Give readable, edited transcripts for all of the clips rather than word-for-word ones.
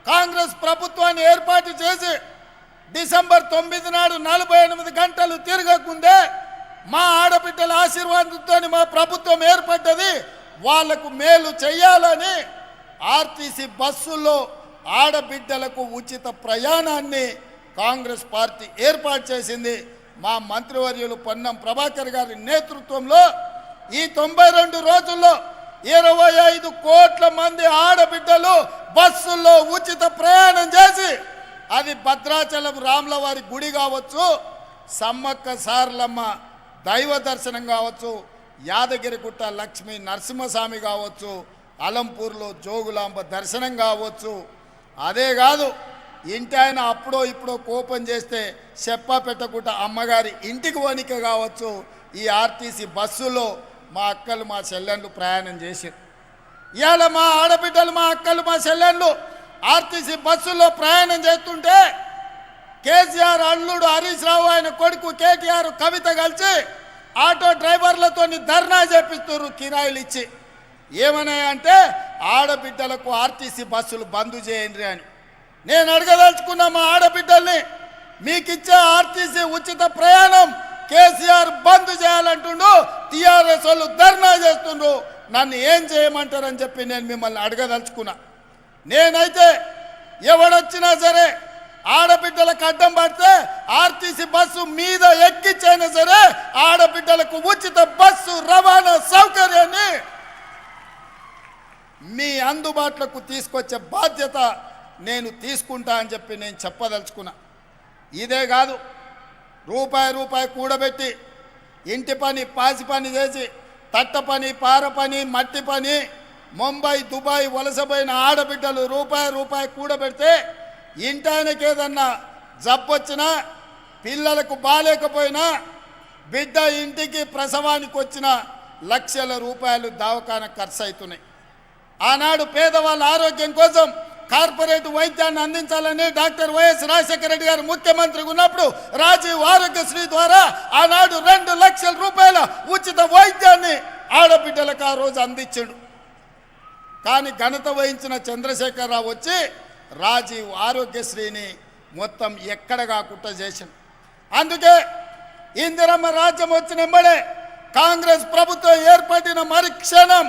కాంగ్రెస్ ప్రభుత్వాన్ని ఏర్పాటు చేసి డిసెంబర్ 9 నాడు 48 గంటలు తిరగకుందే మా ఆడబిడ్డల ఆశీర్వాదంతో మా ప్రభుత్వం ఏర్పడ్డది. వాళ్లకు మేలు చేయాలని ఆర్టీసీ బస్సుల్లో ఆడబిడ్డలకు ఉచిత ప్రయాణాన్ని కాంగ్రెస్ పార్టీ ఏర్పాటు చేసింది. మా మంత్రివర్యులు పొన్నం ప్రభాకర్ గారి నేతృత్వంలో ఈ 92 రోజుల్లో 25 కోట్ల మంది ఆడబిడ్డలు బస్సుల్లో ఉచిత ప్రయాణం చేసి అది భద్రాచలం రాములవారి గుడి కావచ్చు, సమ్మక్క సారలమ్మ దైవ దర్శనం కావచ్చు, యాదగిరిగుట్ట లక్ష్మీ నరసింహస్వామి కావచ్చు, అలంపూర్లో జోగులాంబ దర్శనం కావచ్చు. అదే కాదు, ఇంటి ఆయన అప్పుడో ఇప్పుడో కోపం చేస్తే చెప్పా పెట్టకుండా అమ్మగారి ఇంటికి వణిక కావచ్చు. ఈ ఆర్టీసీ బస్సులో మా అక్కలు మా చెల్లెళ్ళు ప్రయాణం చేశారు. ఇవాళ మా ఆడబిడ్డలు మా అక్కలు మా చెల్లెళ్ళు ఆర్టీసీ బస్సులో ప్రయాణం చేస్తుంటే కేసీఆర్ అల్లుడు హరీష్ రావు ఆయన కొడుకు కేటీఆర్ కవిత కలిసి ఆటో డ్రైవర్లతో ధర్నా చేపిస్తున్నారు కిరాయిలు ఇచ్చి. ఏమన్నాయంటే ఆడబిడ్డలకు ఆర్టీసీ బస్సులు బంద్ చేయండి అని. నేను అడగదలుచుకున్నా మా ఆడబిడ్డల్ని, మీకు ఇచ్చే ఆర్టీసీ ఉచిత ప్రయాణం కేసీఆర్ బంద్ చేయాలంటుండు, టీఆర్ఎస్ వాళ్ళు ధర్నా చేస్తుండ్రు, నన్ను ఏం చేయమంటారని చెప్పి నేను మిమ్మల్ని అడగదలుచుకున్నా. నేనైతే ఎవడొచ్చినా సరే ఆడబిడ్డలకు అడ్డం పడితే ఆర్టీసీ బస్సు మీద ఎక్కించైనా సరే ఆడబిడ్డలకు ఉచిత బస్సు రవాణా సౌకర్యాన్ని మీ అందుబాటులోకి తీసుకొచ్చే బాధ్యత నేను తీసుకుంటా అని చెప్పి నేను చెప్పదలుచుకున్నా. ఇదే కాదు, రూపాయి కూడబెట్టి ఇంటి పని పాసి పని చేసి తట్ట పని పార పని మట్టి పని ముంబై దుబాయ్ వలసపోయిన ఆడబిడ్డలు రూపాయి కూడబెడితే ఇంటానికి ఏదన్నా జబ్బొచ్చినా పిల్లలకు బాలేకపోయినా బిడ్డ ఇంటికి ప్రసవానికి వచ్చిన లక్షల రూపాయలు దవాఖాన ఖర్చు అవుతున్నాయి. ఆనాడు పేదవాళ్ళ ఆరోగ్యం కోసం కార్పొరేట్ వైద్యాన్ని అందించాలని డాక్టర్ వైఎస్ రాజశేఖర రెడ్డి గారు ముఖ్యమంత్రిగా ఉన్నప్పుడు రాజీవ్ ఆరోగ్యశ్రీ ద్వారా ఆనాడు 2 లక్షల రూపాయల ఉచిత వైద్యాన్ని ఆడబిడ్డలకు ఆ రోజు అందించాడు. కానీ ఘనత వహించిన చంద్రశేఖరరావు వచ్చి రాజీవ్ ఆరోగ్యశ్రీని మొత్తం ఎక్కడ కాకుండా చేసింది. అందుకే ఇందిరమ్మ రాజ్యం వచ్చిన వెంబడే కాంగ్రెస్ ప్రభుత్వం ఏర్పడిన మరుక్షణం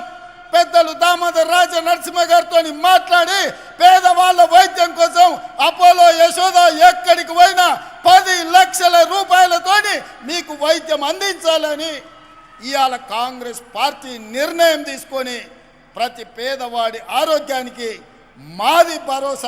పెద్దలు దామోదర్ రాజ నరసింహ గారితో మాట్లాడి పేదవాళ్ళ వైద్యం కోసం అపోలో యశోద ఎక్కడికి పోయినా 10 లక్షల రూపాయలతోని మీకు వైద్యం అందించాలని ఇవాళ కాంగ్రెస్ పార్టీ నిర్ణయం తీసుకొని ప్రతి పేదవాడి ఆరోగ్యానికి మాది భరోసా